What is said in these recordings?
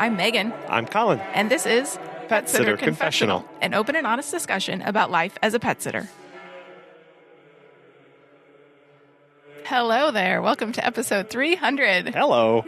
I'm Megan. I'm Colin. And this is Pet Sitter Confessional, an open and honest discussion about life as a pet sitter. Hello there. Welcome to episode 300. Hello.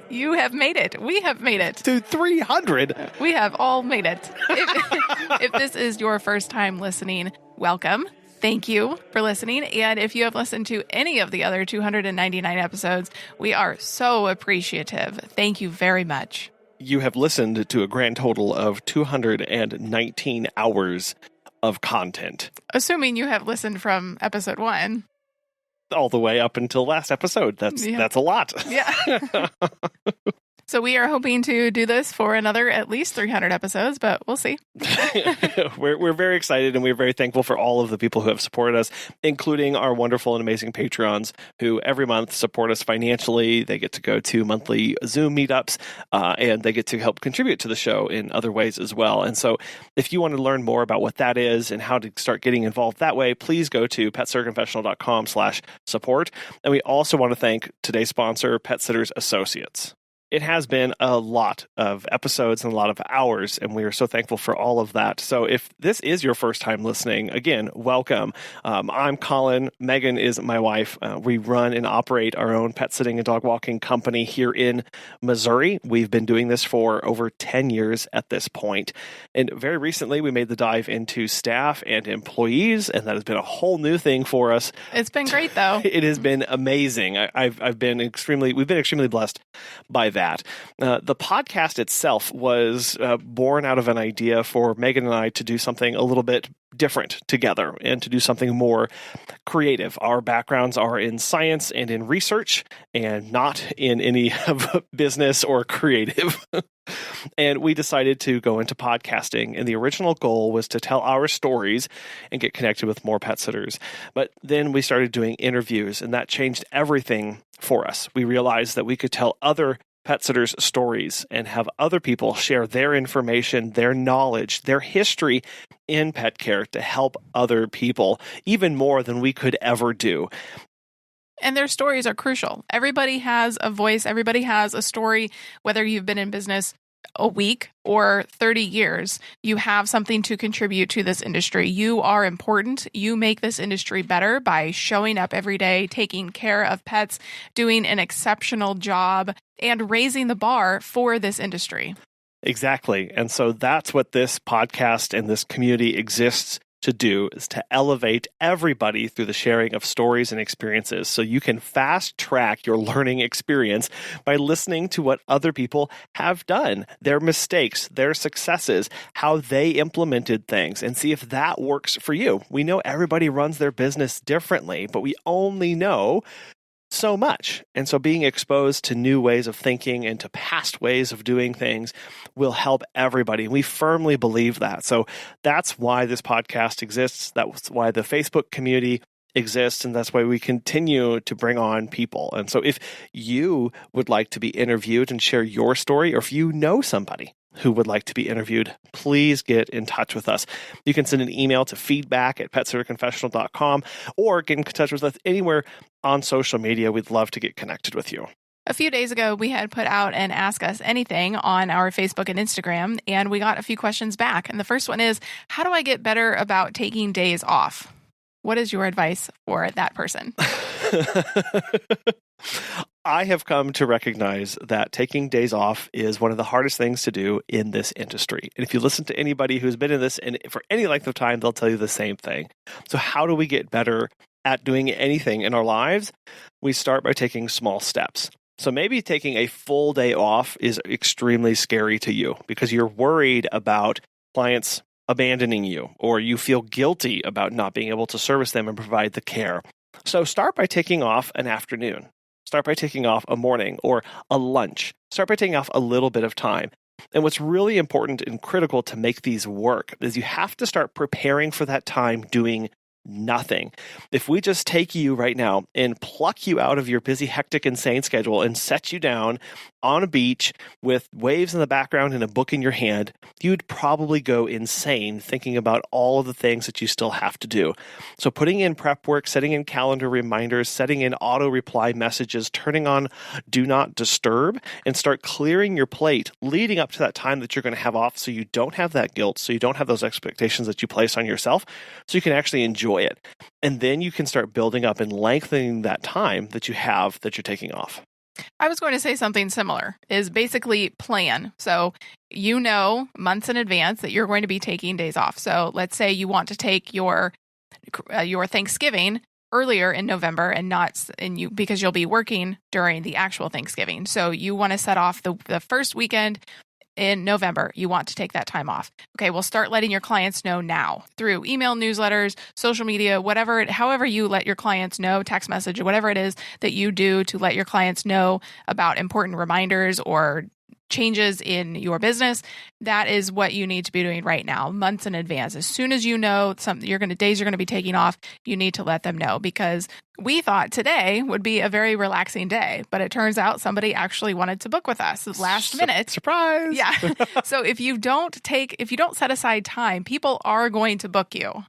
You have made it. We have made it. To 300. We have all made it. If this is your first time listening, welcome. Thank you for listening. And if you have listened to any of the other 299 episodes, we are so appreciative. Thank you very much. You have listened to a grand total of 219 hours of content. Assuming you have listened from episode 1. All the way up until last episode. That's a lot. Yeah. So we are hoping to do this for another at least 300 episodes, but we'll see. We're very excited, and we're very thankful for all of the people who have supported us, including our wonderful and amazing Patreons who every month support us financially. They get to go to monthly Zoom meetups, and they get to help contribute to the show in other ways as well. And so if you want to learn more about what that is and how to start getting involved that way, please go to petsitterconfessional.com/support. And we also want to thank today's sponsor, Pet Sitters Associates. It has been a lot of episodes and a lot of hours, and we are so thankful for all of that. So if this is your first time listening, again, welcome. I'm Colin. Megan is my wife. We run and operate our own pet sitting and dog walking company here in Missouri. We've been doing this for over 10 years at this point. And very recently, we made the dive into staff and employees, and that has been a whole new thing for us. It's been great, though. It has been amazing. We've been extremely blessed by that. The podcast itself was born out of an idea for Megan and I to do something a little bit different together and to do something more creative. Our backgrounds are in science and in research and not in any of business or creative. And we decided to go into podcasting. And the original goal was to tell our stories and get connected with more pet sitters. But then we started doing interviews, and that changed everything for us. We realized that we could tell other pet sitters' stories and have other people share their information, their knowledge, their history in pet care to help other people, even more than we could ever do. And their stories are crucial. Everybody has a voice. Everybody has a story, whether you've been in business a week or 30 years, you have something to contribute to this industry. You are important. You make this industry better by showing up every day, taking care of pets, doing an exceptional job, and raising the bar for this industry. Exactly. And so that's what this podcast and this community exists to do, is to elevate everybody through the sharing of stories and experiences so you can fast track your learning experience by listening to what other people have done, their mistakes, their successes, how they implemented things, and see if that works for you. We know everybody runs their business differently, but we only know so much. And so being exposed to new ways of thinking and to past ways of doing things will help everybody. We firmly believe that. So that's why this podcast exists. That's why the Facebook community exists. And that's why we continue to bring on people. And so if you would like to be interviewed and share your story, or if you know somebody who would like to be interviewed, please get in touch with us. You can send an email to feedback@petsitterconfessional.com or get in touch with us anywhere on social media. We'd love to get connected with you. A few days ago, we had put out an Ask Us Anything on our Facebook and Instagram, and we got a few questions back. And the first one is, how do I get better about taking days off? What is your advice for that person? I have come to recognize that taking days off is one of the hardest things to do in this industry. And if you listen to anybody who's been in this and for any length of time, they'll tell you the same thing. So how do we get better at doing anything in our lives? We start by taking small steps. So maybe taking a full day off is extremely scary to you because you're worried about clients abandoning you, or you feel guilty about not being able to service them and provide the care. So start by taking off an afternoon. Start by taking off a morning or a lunch. Start by taking off a little bit of time. And what's really important and critical to make these work is you have to start preparing for that time doing nothing. If we just take you right now and pluck you out of your busy, hectic, insane schedule and set you down on a beach with waves in the background and a book in your hand, you'd probably go insane thinking about all of the things that you still have to do. So putting in prep work, setting in calendar reminders, setting in auto reply messages, turning on do not disturb, and start clearing your plate leading up to that time that you're going to have off, so you don't have that guilt, so you don't have those expectations that you place on yourself, so you can actually enjoy it. And then you can start building up and lengthening that time that you have that you're taking off. I was going to say something similar, is basically plan. So you know months in advance that you're going to be taking days off. So let's say you want to take your Thanksgiving earlier in November because you'll be working during the actual Thanksgiving. So you want to set off the first weekend in November. You want to take that time off. Okay, we'll start letting your clients know now through email, newsletters, social media, however you let your clients know, text message, whatever it is that you do to let your clients know about important reminders or changes in your business. That is what you need to be doing right now, months in advance. As soon as you know days you're going to be taking off, you need to let them know, because we thought today would be a very relaxing day, but it turns out somebody actually wanted to book with us last minute. Surprise. Yeah. So if you don't set aside time, people are going to book you.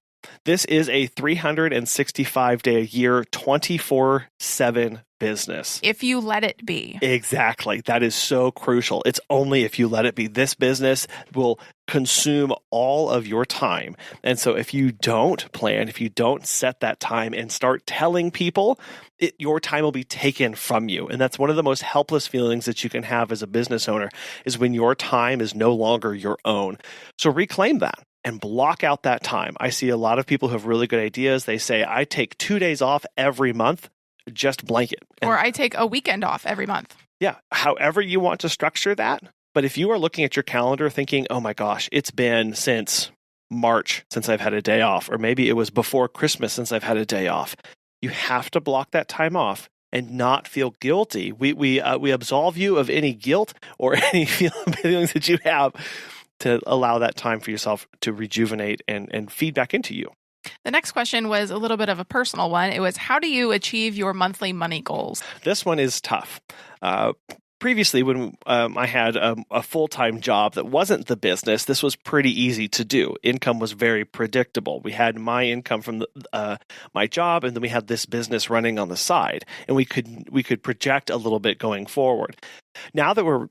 This is a 365-day a year, 24/7 business. If you let it be. Exactly. That is so crucial. It's only if you let it be. This business will consume all of your time. And so if you don't plan, if you don't set that time and start telling people, your time will be taken from you. And that's one of the most helpless feelings that you can have as a business owner, is when your time is no longer your own. So reclaim that and block out that time. I see a lot of people who have really good ideas. They say, I take 2 days off every month, just blanket. Or I take a weekend off every month. Yeah, however you want to structure that. But if you are looking at your calendar thinking, oh my gosh, it's been since March since I've had a day off, or maybe it was before Christmas since I've had a day off, you have to block that time off and not feel guilty. We absolve you of any guilt or any feelings that you have, to allow that time for yourself to rejuvenate and feed back into you. The next question was a little bit of a personal one. It was, how do you achieve your monthly money goals? This one is tough. Previously, when I had a full-time job that wasn't the business, this was pretty easy to do. Income was very predictable. We had my income from my job, and then we had this business running on the side, and we could project a little bit going forward. Now that we're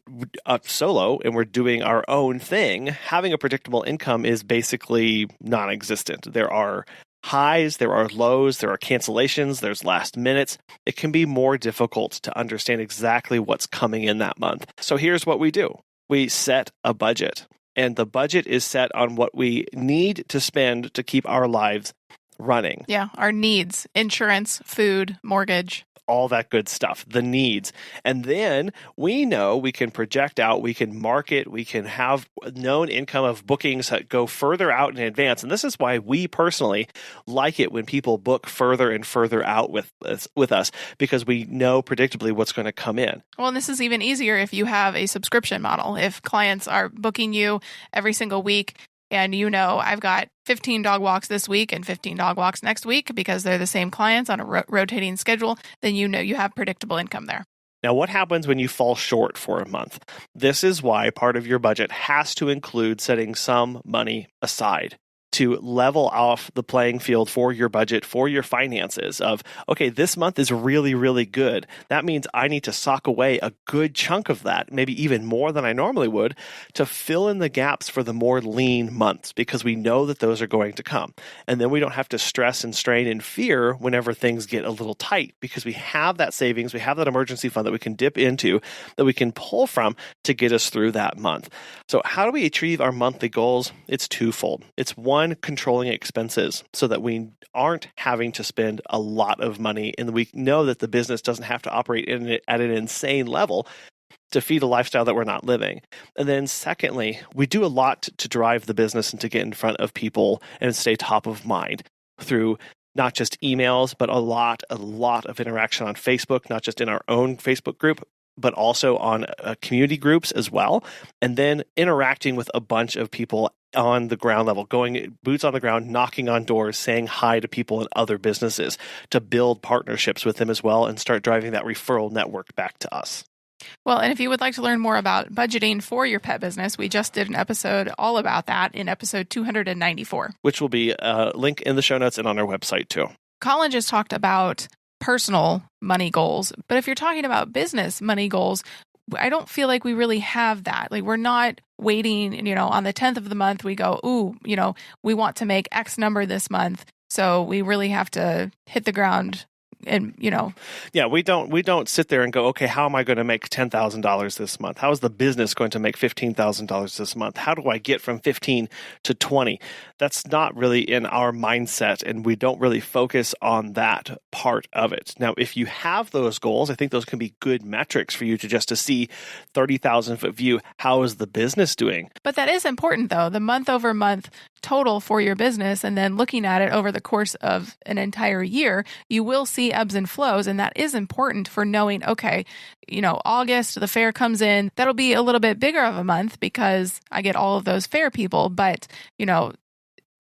solo and we're doing our own thing, having a predictable income is basically non-existent. There are highs, there are lows, there are cancellations, there's last minutes. It can be more difficult to understand exactly what's coming in that month. So here's what we do. We set a budget, and the budget is set on what we need to spend to keep our lives running. Yeah, our needs, insurance, food, mortgage. All that good stuff, the needs. And then we know we can project out, we can market, we can have known income of bookings that go further out in advance. And this is why we personally like it when people book further and further out with us, because we know predictably what's going to come in. Well, and this is even easier if you have a subscription model. If clients are booking you every single week, and you know, I've got 15 dog walks this week and 15 dog walks next week because they're the same clients on a rotating schedule, then you know you have predictable income there. Now, what happens when you fall short for a month? This is why part of your budget has to include setting some money aside to level off the playing field for your budget, for your finances of, okay, this month is really, really good. That means I need to sock away a good chunk of that, maybe even more than I normally would, to fill in the gaps for the more lean months, because we know that those are going to come. And then we don't have to stress and strain and fear whenever things get a little tight, because we have that savings, we have that emergency fund that we can dip into, that we can pull from to get us through that month. So how do we achieve our monthly goals? It's twofold. It's one, controlling expenses so that we aren't having to spend a lot of money, and we know that the business doesn't have to operate at an insane level to feed a lifestyle that we're not living. And then secondly, we do a lot to drive the business and to get in front of people and stay top of mind through not just emails, but a lot of interaction on Facebook, not just in our own Facebook group, but also on community groups as well. And then interacting with a bunch of people on the ground level, going boots on the ground, knocking on doors, saying hi to people in other businesses to build partnerships with them as well and start driving that referral network back to us. Well, and if you would like to learn more about budgeting for your pet business, we just did an episode all about that in episode 294. Which will be a link in the show notes and on our website too. Colin just talked about personal money goals, but if you're talking about business money goals, I don't feel like we really have that. Like we're not waiting, on the 10th of the month, we go, we want to make X number this month. So we really have to hit the ground and, Yeah, we don't sit there and go, okay, how am I going to make $10,000 this month? How is the business going to make $15,000 this month? How do I get from 15 to 20? That's not really in our mindset, and we don't really focus on that part of it. Now, if you have those goals, I think those can be good metrics for you to see 30,000 foot view. How is the business doing? But that is important, though, the month over month total for your business, and then looking at it over the course of an entire year, you will see ebbs and flows. And that is important for knowing, okay, August, the fair comes in, that'll be a little bit bigger of a month because I get all of those fair people. But,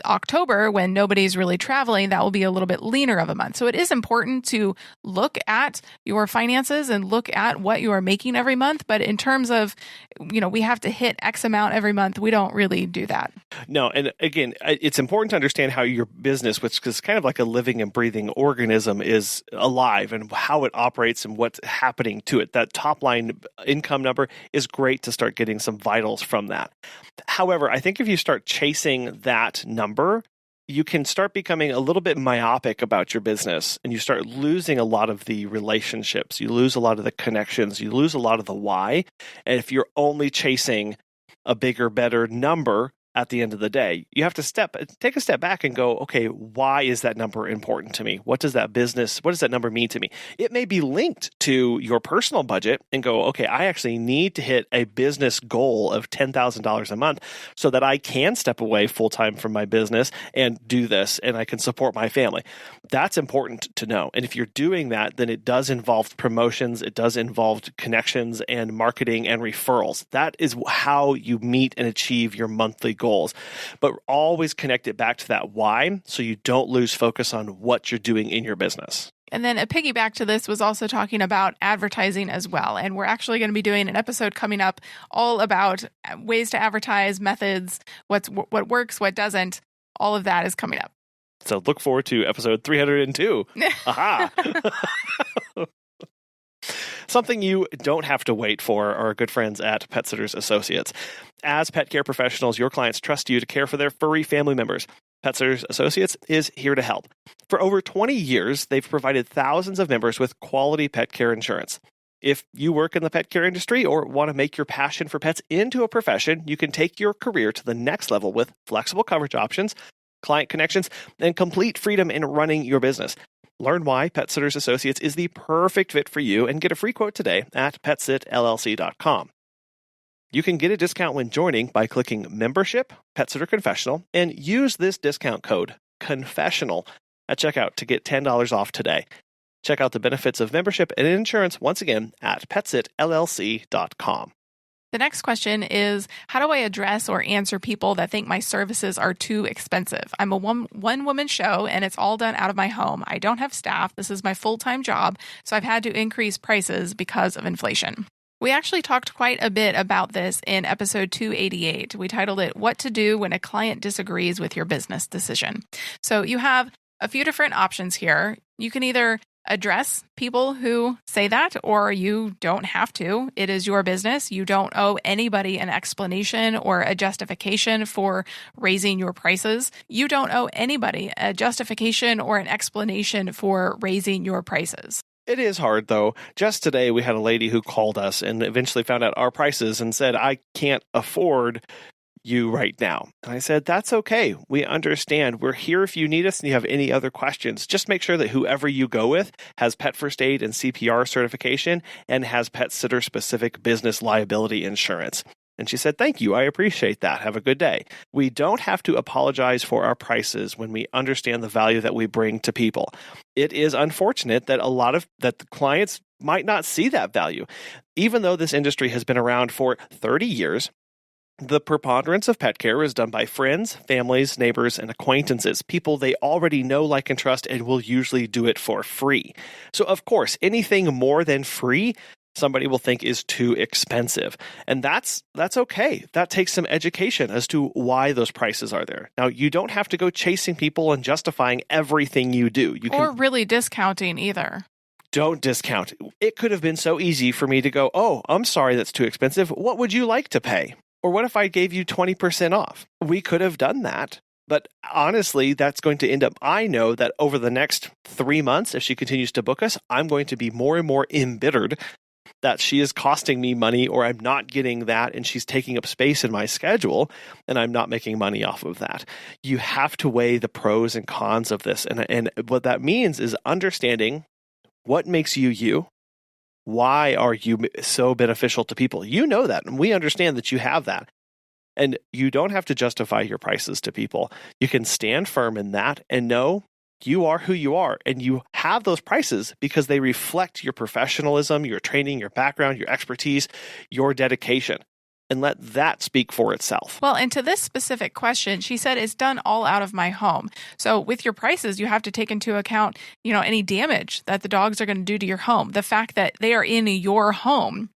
October, when nobody's really traveling, that will be a little bit leaner of a month. So it is important to look at your finances and look at what you are making every month. But in terms of, we have to hit X amount every month, we don't really do that. No. And again, it's important to understand how your business, which is kind of like a living and breathing organism, is alive and how it operates and what's happening to it. That top line income number is great to start getting some vitals from that. However, I think if you start chasing that number, you can start becoming a little bit myopic about your business, and you start losing a lot of the relationships. You lose a lot of the connections. You lose a lot of the why. And if you're only chasing a bigger, better number at the end of the day, you have to take a step back and go, okay, why is that number important to me? What does that number mean to me? It may be linked to your personal budget and go, okay, I actually need to hit a business goal of $10,000 a month so that I can step away full-time from my business and do this and I can support my family. That's important to know. And if you're doing that, then it does involve promotions, it does involve connections and marketing and referrals. That is how you meet and achieve your monthly goals, but always connect it back to that why so you don't lose focus on what you're doing in your business. And then a piggyback to this was also talking about advertising as well. And we're actually going to be doing an episode coming up all about ways to advertise, methods, what works, what doesn't. All of that is coming up. So look forward to episode 302. Aha! Something you don't have to wait for are our good friends at Pet Sitters Associates. As pet care professionals, your clients trust you to care for their furry family members. Pet Sitters Associates is here to help. For over 20 years, they've provided thousands of members with quality pet care insurance. If you work in the pet care industry or want to make your passion for pets into a profession, you can take your career to the next level with flexible coverage options, client connections, and complete freedom in running your business. Learn why Pet Sitters Associates is the perfect fit for you and get a free quote today at PetSitLLC.com. You can get a discount when joining by clicking Membership, Pet Sitter Confessional, and use this discount code, CONFESSIONAL, at checkout to get $10 off today. Check out the benefits of membership and insurance once again at PetSitLLC.com. The next question is, how do I address or answer people that think my services are too expensive? I'm a one-woman show, and it's all done out of my home. I don't have staff. This is my full-time job, so I've had to increase prices because of inflation. We actually talked quite a bit about this in episode 288. We titled it, What to Do When a Client Disagrees with Your Business Decision. So you have a few different options here. You can either address people who say that, or you don't have to. It is your business. You don't owe anybody an explanation or a justification for raising your prices. You don't owe anybody a justification or an explanation for raising your prices. It is hard, though. Just today, we had a lady who called us and eventually found out our prices and said, I can't afford you right now. And I said, that's okay. We understand. We're here if you need us and you have any other questions. Just make sure that whoever you go with has pet first aid and CPR certification and has pet sitter specific business liability insurance. And she said, thank you. I appreciate that. Have a good day. We don't have to apologize for our prices when we understand the value that we bring to people. It is unfortunate that that the clients might not see that value. Even though this industry has been around for 30 years, The preponderance of pet care is done by friends, families, neighbors, and acquaintances, people they already know, like, and trust, and will usually do it for free. So, of course, anything more than free, somebody will think is too expensive. And that's okay. That takes some education as to why those prices are there. Now, you don't have to go chasing people and justifying everything you do. Or really discounting either. Don't discount. It could have been so easy for me to go, oh, I'm sorry, that's too expensive. What would you like to pay? Or what if I gave you 20% off? We could have done that. But honestly, that's going to end up, I know that over the next 3 months, if she continues to book us, I'm going to be more and more embittered that she is costing me money, or I'm not getting that and she's taking up space in my schedule and I'm not making money off of that. You have to weigh the pros and cons of this. And what that means is understanding what makes you you. Why are you so beneficial to people? You know that, and we understand that you have that. And you don't have to justify your prices to people. You can stand firm in that and know you are who you are, and you have those prices because they reflect your professionalism, your training, your background, your expertise, your dedication. And let that speak for itself. Well, and to this specific question, she said it's done all out of my home. So with your prices, you have to take into account, any damage that the dogs are going to do to your home. The fact that they are in your home,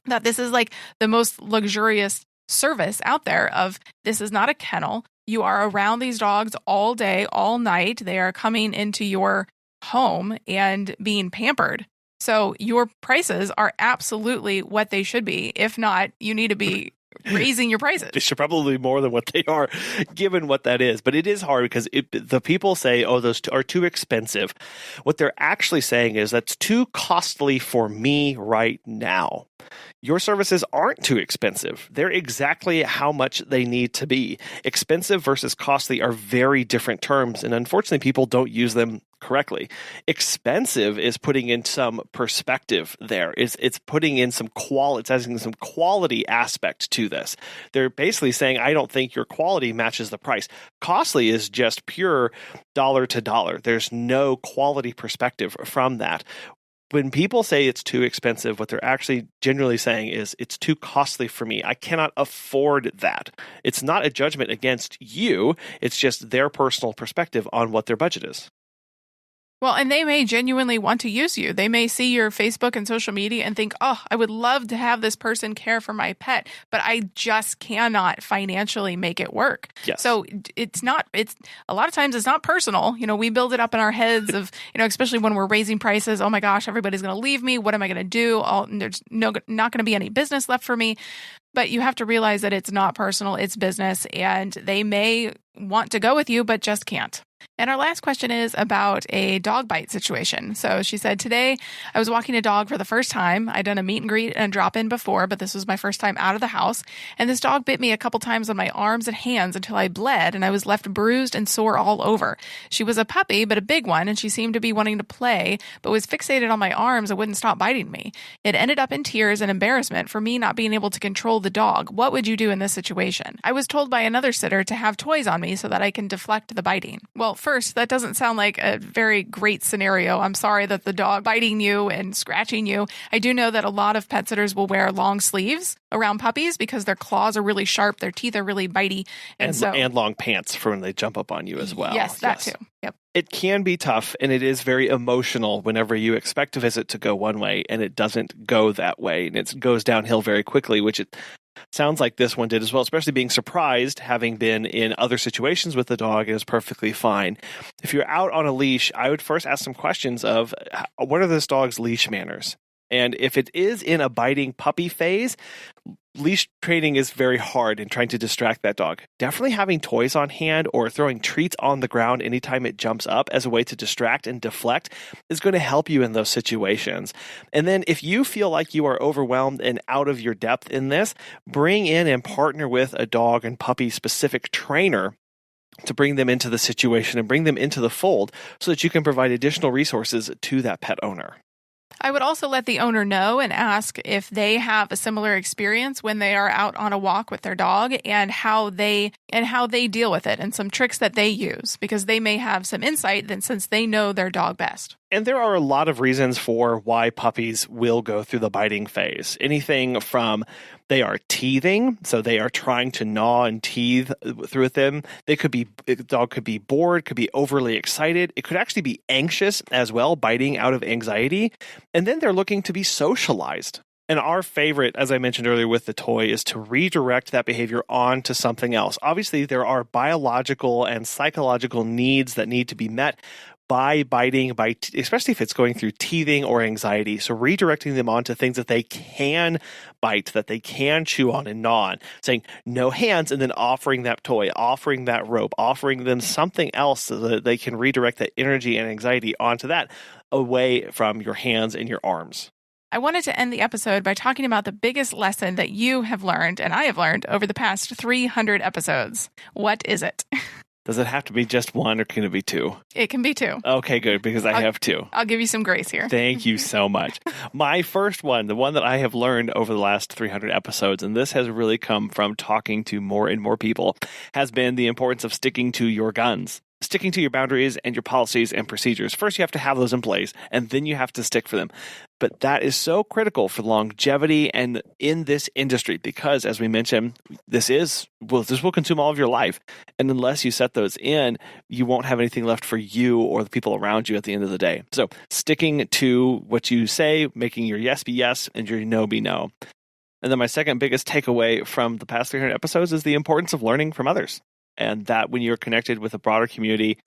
that this is like the most luxurious service out there of this is not a kennel. You are around these dogs all day, all night. They are coming into your home and being pampered. So your prices are absolutely what they should be. If not, you need to be raising your prices. They should probably be more than what they are, given what that is. But it is hard because the people say, oh, those are too expensive. What they're actually saying is that's too costly for me right now. Your services aren't too expensive. They're exactly how much they need to be. Expensive versus costly are very different terms, and unfortunately, people don't use them correctly. Expensive is putting in some perspective there. It's putting in some quality, it's adding some quality aspect to this. They're basically saying, I don't think your quality matches the price. Costly is just pure dollar to dollar. There's no quality perspective from that. When people say it's too expensive, what they're actually generally saying is it's too costly for me. I cannot afford that. It's not a judgment against you. It's just their personal perspective on what their budget is. Well, and they may genuinely want to use you. They may see your Facebook and social media and think, oh, I would love to have this person care for my pet, but I just cannot financially make it work. Yes. So it's a lot of times it's not personal. We build it up in our heads of, especially when we're raising prices. Oh my gosh, everybody's going to leave me. What am I going to do? There's not going to be any business left for me. But you have to realize that it's not personal, it's business, and they may want to go with you, but just can't. And our last question is about a dog bite situation. So she said, today I was walking a dog for the first time. I'd done a meet and greet and a drop-in before, but this was my first time out of the house. And this dog bit me a couple times on my arms and hands until I bled, and I was left bruised and sore all over. She was a puppy, but a big one, and she seemed to be wanting to play, but was fixated on my arms and wouldn't stop biting me. It ended up in tears and embarrassment for me not being able to control the dog. What would you do in this situation? I was told by another sitter to have toys on me so that I can deflect the biting. Well, first, that doesn't sound like a very great scenario. I'm sorry that the dog biting you and scratching you. I do know that a lot of pet sitters will wear long sleeves around puppies because their claws are really sharp, their teeth are really bitey. And long pants for when they jump up on you as well. Yes, that too. Yep. It can be tough, and it is very emotional whenever you expect a visit to go one way and it doesn't go that way, and it goes downhill very quickly, which it sounds like this one did as well, especially being surprised, having been in other situations with the dog, and is perfectly fine. If you're out on a leash, I would first ask some questions of, what are this dog's leash manners? And if it is in a biting puppy phase, leash training is very hard in trying to distract that dog. Definitely having toys on hand or throwing treats on the ground anytime it jumps up as a way to distract and deflect is going to help you in those situations. And then if you feel like you are overwhelmed and out of your depth in this, bring in and partner with a dog and puppy specific trainer to bring them into the situation and bring them into the fold so that you can provide additional resources to that pet owner. I would also let the owner know and ask if they have a similar experience when they are out on a walk with their dog and how they deal with it and some tricks that they use, because they may have some insight then since they know their dog best. And there are a lot of reasons for why puppies will go through the biting phase. Anything from they are teething, so they are trying to gnaw and teeth through them. The dog could be bored, could be overly excited. It could actually be anxious as well, biting out of anxiety. And then they're looking to be socialized. And our favorite, as I mentioned earlier with the toy, is to redirect that behavior onto something else. Obviously, there are biological and psychological needs that need to be met by biting, especially if it's going through teething or anxiety. So redirecting them onto things that they can bite, that they can chew on and gnaw on, saying no hands, and then offering that toy, offering that rope, offering them something else so that they can redirect that energy and anxiety onto that away from your hands and your arms. I wanted to end the episode by talking about the biggest lesson that you have learned and I have learned over the past 300 episodes. What is it? Does it have to be just one or can it be two? It can be two. Okay, good, because I have two. I'll give you some grace here. Thank you so much. My first one, the one that I have learned over the last 300 episodes, and this has really come from talking to more and more people, has been the importance of sticking to your guns. Sticking to your boundaries and your policies and procedures. First, you have to have those in place, and then you have to stick for them. But that is so critical for longevity and in this industry because, as we mentioned, this will consume all of your life. And unless you set those in, you won't have anything left for you or the people around you at the end of the day. So sticking to what you say, making your yes be yes and your no be no. And then my second biggest takeaway from the past 300 episodes is the importance of learning from others. And that when you're connected with a broader community,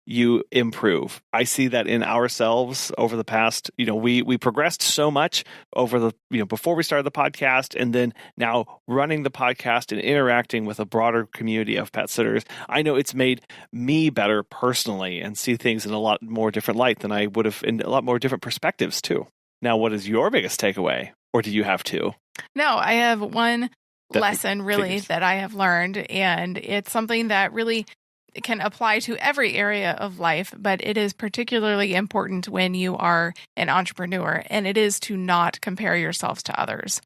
you improve. I see that in ourselves over the past, we progressed so much over the, before we started the podcast, and then now running the podcast and interacting with a broader community of pet sitters. I know it's made me better personally and see things in a lot more different light than I would have, in a lot more different perspectives too. Now, what is your biggest takeaway? Or do you have two? No, I have one lesson really that I have learned, and it's something that really can apply to every area of life, but it is particularly important when you are an entrepreneur, and it is to not compare yourselves to others.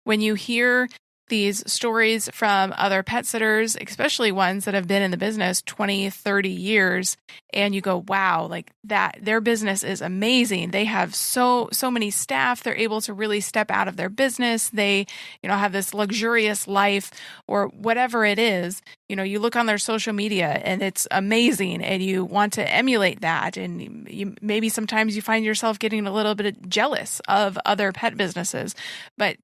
When you hear these stories from other pet sitters, especially ones that have been in the business 20, 30 years, and you go, wow, like that, their business is amazing. They have so many staff. They're able to really step out of their business. They, have this luxurious life or whatever it is. You look on their social media and it's amazing and you want to emulate that. And maybe sometimes you find yourself getting a little bit jealous of other pet businesses, but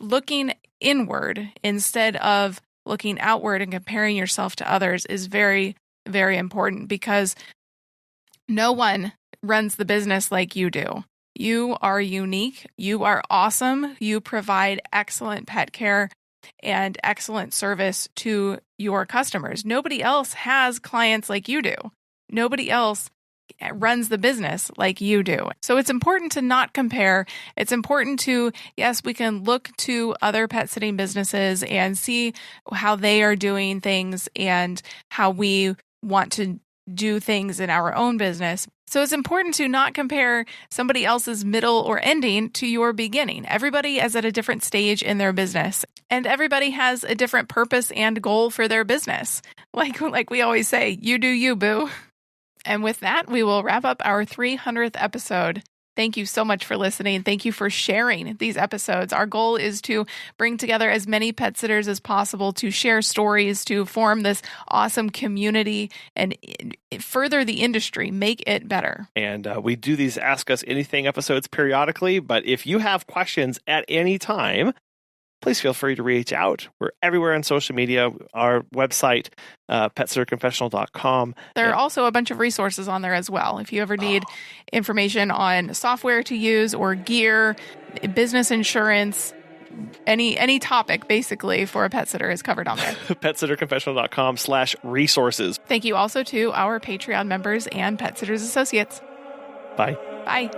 looking inward instead of looking outward and comparing yourself to others is very, very important because no one runs the business like you do. You are unique. You are awesome. You provide excellent pet care and excellent service to your customers. Nobody else has clients like you do. Nobody else runs the business like you do. So it's important to not compare. It's important to, yes, we can look to other pet sitting businesses and see how they are doing things and how we want to do things in our own business. So it's important to not compare somebody else's middle or ending to your beginning. Everybody is at a different stage in their business, and everybody has a different purpose and goal for their business. Like we always say, you do you, boo. And with that, we will wrap up our 300th episode. Thank you so much for listening. Thank you for sharing these episodes. Our goal is to bring together as many pet sitters as possible to share stories, to form this awesome community and further the industry, make it better. And we do these Ask Us Anything episodes periodically, but if you have questions at any time, please feel free to reach out. We're everywhere on social media, our website, petsitterconfessional.com. There are also a bunch of resources on there as well. If you ever need information on software to use or gear, business insurance, any topic basically for a pet sitter is covered on there. petsitterconfessional.com/resources. Thank you also to our Patreon members and Pet Sitters Associates. Bye. Bye.